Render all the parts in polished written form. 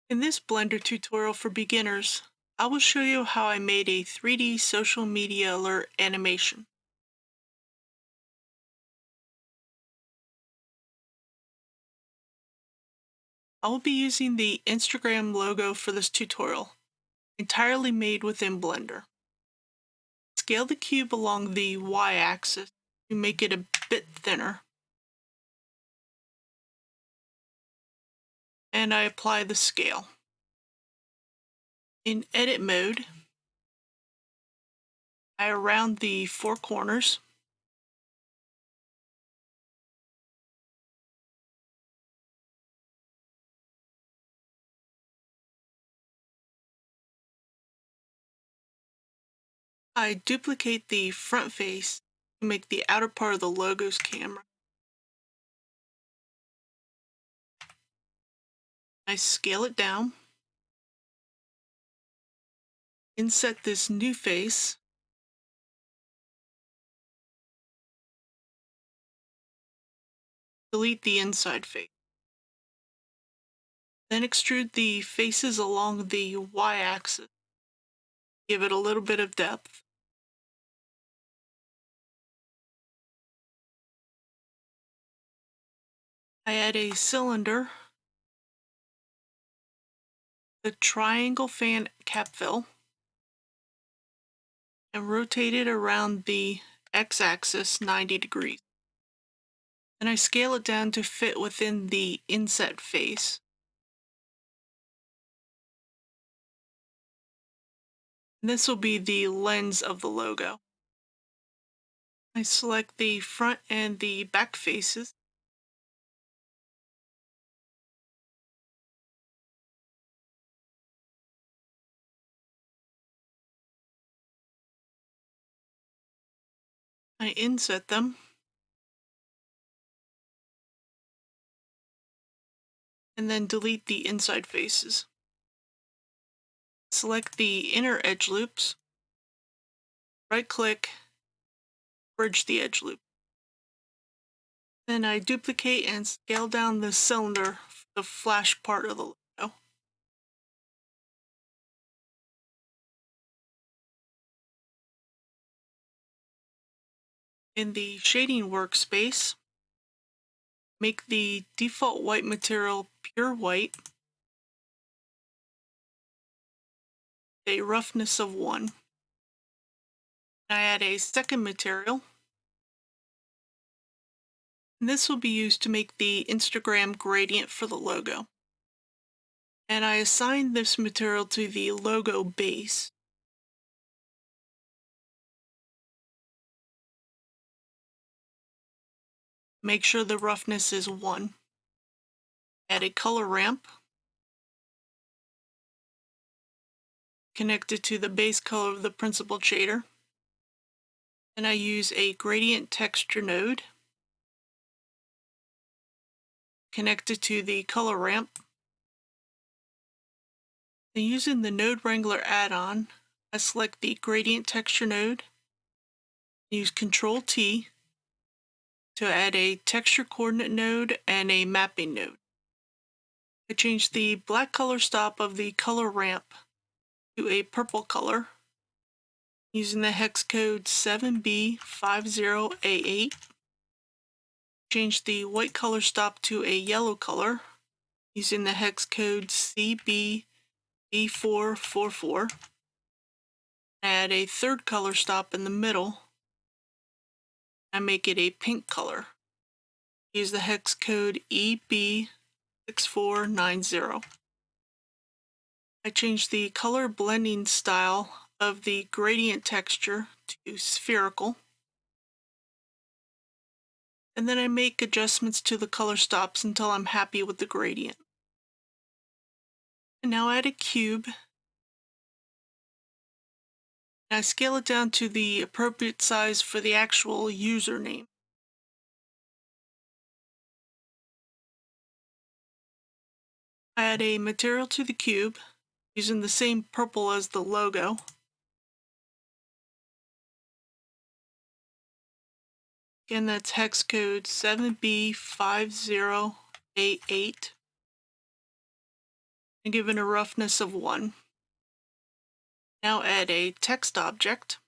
In this Blender tutorial for beginners, I will show you how I made a 3D social media alert animation. I will be using the Instagram logo for this tutorial, entirely made within Blender. Scale the cube along the Y-axis to make it a bit thinner. And I apply the scale. In edit mode, I round the four corners. I duplicate the front face to make the outer part of the logo's camera. I scale it down. Inset this new face. Delete the inside face. Then extrude the faces along the Y-axis. Give it a little bit of depth. I add a cylinder, the triangle fan cap fill, and rotate it around the X-axis 90 degrees. Then I scale it down to fit within the inset face. And this will be the lens of the logo. I select the front and the back faces. I inset them. And then delete the inside faces. Select the inner edge loops. Right-click, bridge the edge loop. Then I duplicate and scale down the cylinder, the flash part of the logo. In the shading workspace, make the default white material pure white, a roughness of 1. I add a second material, and this will be used to make the Instagram gradient for the logo. And I assign this material to the logo base. Make sure the roughness is 1. Add a color ramp. Connect it to the base color of the principled shader. And I use a gradient texture node. Connect it to the color ramp. Then using the Node Wrangler add-on, I select the gradient texture node. Use Ctrl-T to add a texture coordinate node and a mapping node. I change the black color stop of the color ramp to a purple color using the hex code 7B50A8. Change the white color stop to a yellow color using the hex code CB444. Add a third color stop in the middle and make it a pink color. Use the hex code EB6490. I change the color blending style of the gradient texture to spherical. And then I make adjustments to the color stops until I'm happy with the gradient. And now add a cube. And I scale it down to the appropriate size for the actual username. I add a material to the cube using the same purple as the logo. Again, that's hex code 7B50A8. and given a roughness of 1. Now add a text object,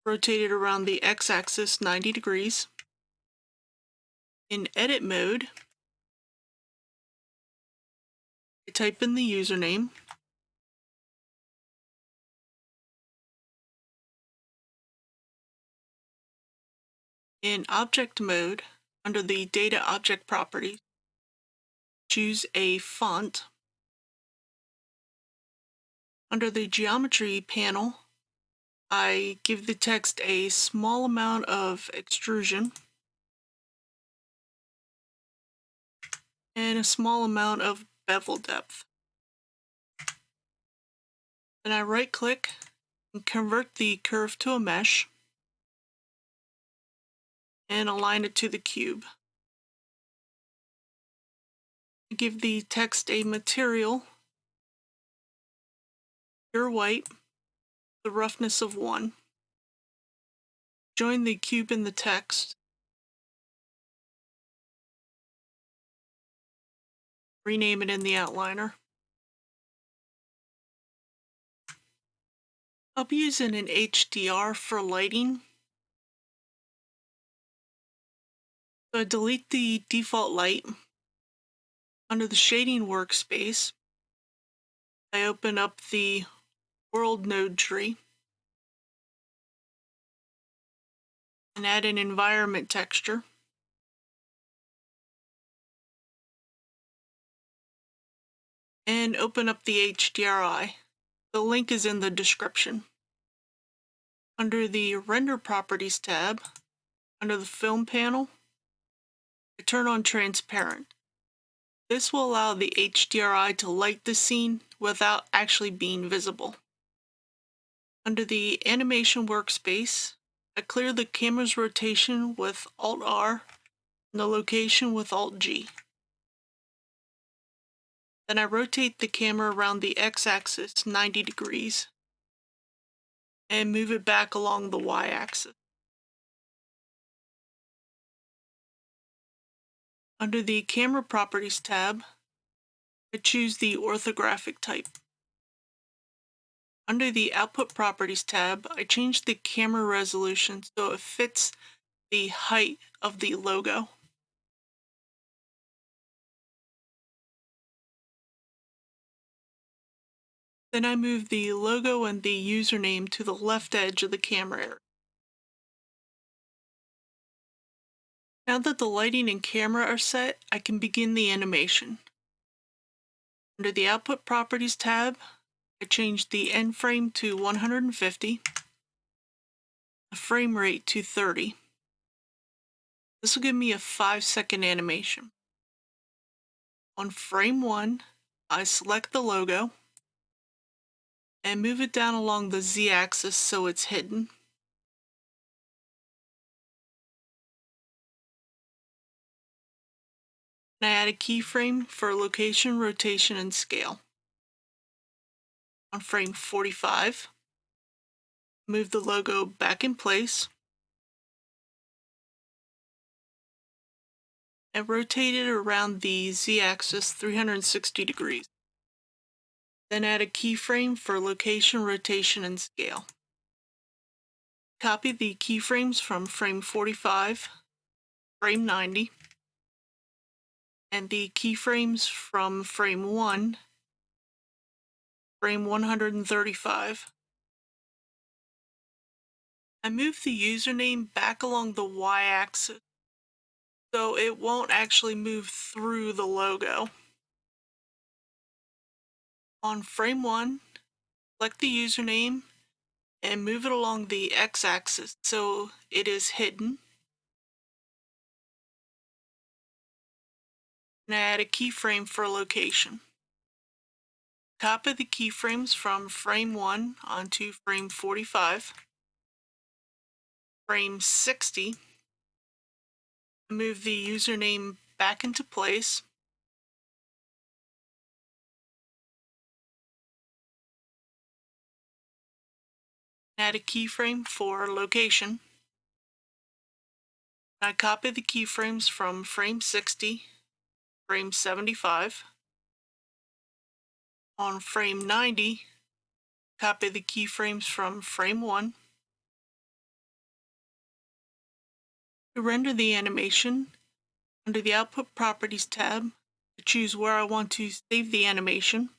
rotate it around the x-axis 90 degrees. In edit mode, I type in the username. In object mode, under the data object properties, choose a font. Under the geometry panel, I give the text a small amount of extrusion and a small amount of bevel depth. Then I right-click and convert the curve to a mesh and align it to the cube. Give the text a material, pure white, the roughness of 1. Join the cube in the text. Rename it in the outliner. I'll be using an HDR for lighting. So I delete the default light. Under the shading workspace, I open up the world node tree and add an environment texture. And open up the HDRI. The link is in the description. Under the Render Properties tab, under the Film panel, I turn on Transparent. This will allow the HDRI to light the scene without actually being visible. Under the Animation workspace, I clear the camera's rotation with Alt-R and the location with Alt-G. Then I rotate the camera around the x-axis 90 degrees and move it back along the y-axis. Under the Camera Properties tab, I choose the orthographic type. Under the Output Properties tab, I change the camera resolution so it fits the height of the logo. Then I move the logo and the username to the left edge of the camera area. Now that the lighting and camera are set, I can begin the animation. Under the Output Properties tab, I change the end frame to 150, the frame rate to 30. This will give me a 5-second animation. On frame 1, I select the logo and move it down along the Z-axis so it's hidden. And I add a keyframe for location, rotation, and scale. On frame 45, move the logo back in place and rotate it around the Z-axis 360 degrees. Then add a keyframe for location, rotation, and scale. Copy the keyframes from frame 45, frame 90, and the keyframes from frame 1, frame 135. I move the username back along the y-axis so it won't actually move through the logo. On frame 1, select the username and move it along the x-axis so it is hidden. And add a keyframe for location. Copy the keyframes from frame 1 onto frame 45, frame 60, move the username back into place, add a keyframe for location. I copy the keyframes from frame 60, frame 75, On frame 90, copy the keyframes from frame 1. To render the animation, under the Output Properties tab, choose where I want to save the animation.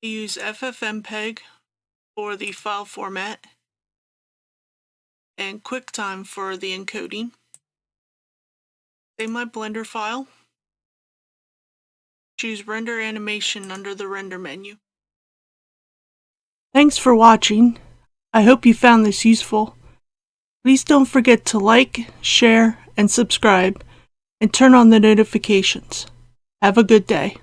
I use FFmpeg for the file format and QuickTime for the encoding. Save my Blender file. Choose Render Animation under the Render menu. Thanks for watching. I hope you found this useful. Please don't forget to like, share, and subscribe, and turn on the notifications. Have a good day.